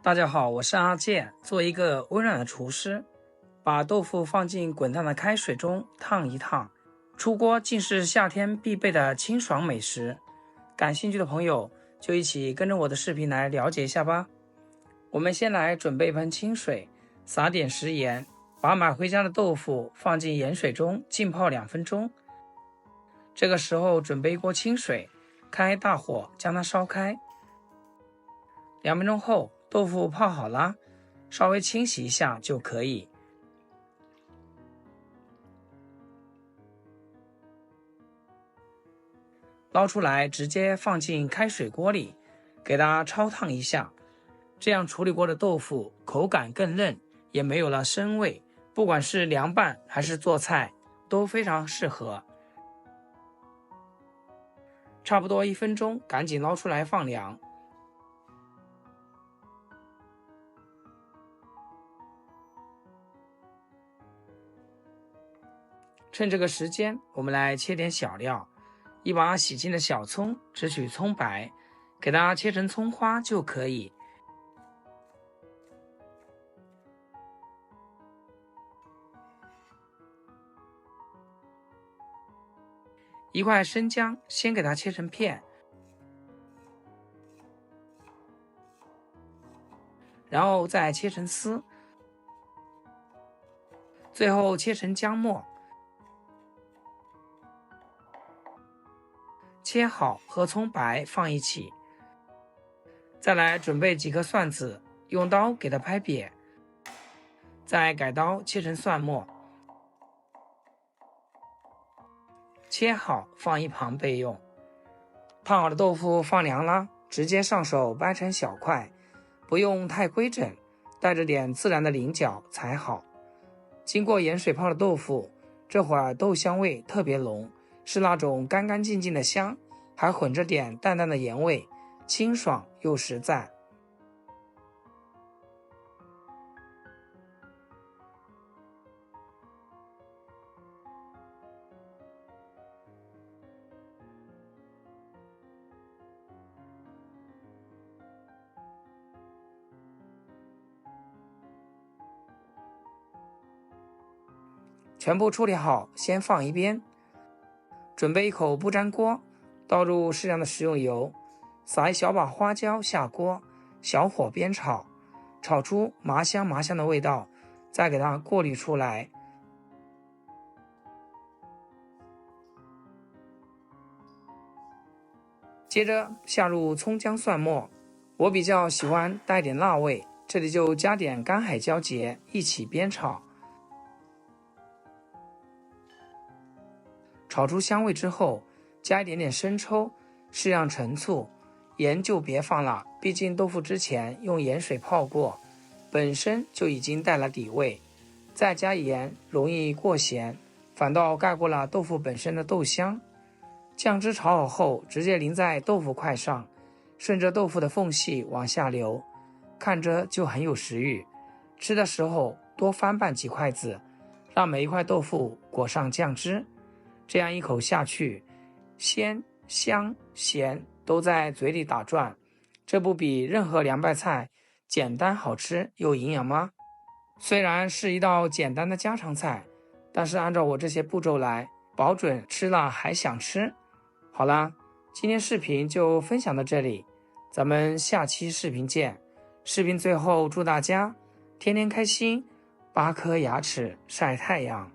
大家好，我是阿健，做一个温暖的厨师。把豆腐放进滚烫的开水中烫一烫，出锅竟是夏天必备的清爽美食。感兴趣的朋友就一起跟着我的视频来了解一下吧。我们先来准备一盆清水，撒点食盐，把买回家的豆腐放进盐水中浸泡2分钟。这个时候准备一锅清水，开大火将它烧开。2分钟后，豆腐泡好了，稍微清洗一下就可以。捞出来直接放进开水锅里，给它焯烫一下，这样处理过的豆腐口感更嫩，也没有了生味，不管是凉拌还是做菜都非常适合。差不多1分钟，赶紧捞出来放凉。趁这个时间，我们来切点小料。一把洗净的小葱，只取葱白，给它切成葱花就可以。一块生姜，先给它切成片，然后再切成丝，最后切成姜末。切好和葱白放一起，再来准备几颗蒜子，用刀给它拍扁，再改刀切成蒜末，切好放一旁备用。烫好的豆腐放凉了，直接上手掰成小块，不用太规整，带着点自然的棱角才好。经过盐水泡的豆腐，这会儿豆香味特别浓，是那种干干净净的香，还混着点淡淡的盐味，清爽又实在。全部处理好，先放一边。准备一口不粘锅，倒入适量的食用油，撒一小把花椒下锅，小火煸炒，炒出麻香麻香的味道，再给它过滤出来。接着下入葱姜蒜末，我比较喜欢带点辣味，这里就加点干海椒节一起煸炒。炒出香味之后，加一点点生抽，适量陈醋，盐就别放了，毕竟豆腐之前用盐水泡过，本身就已经带了底味，再加盐容易过咸，反倒盖过了豆腐本身的豆香。酱汁炒好后，直接淋在豆腐块上，顺着豆腐的缝隙往下流，看着就很有食欲。吃的时候多翻拌几筷子，让每一块豆腐裹上酱汁，这样一口下去，鲜、香、咸都在嘴里打转，这不比任何凉拌菜简单好吃又营养吗？虽然是一道简单的家常菜，但是按照我这些步骤来，保准吃了还想吃。好啦，今天视频就分享到这里，咱们下期视频见。视频最后祝大家天天开心，8颗牙齿晒太阳。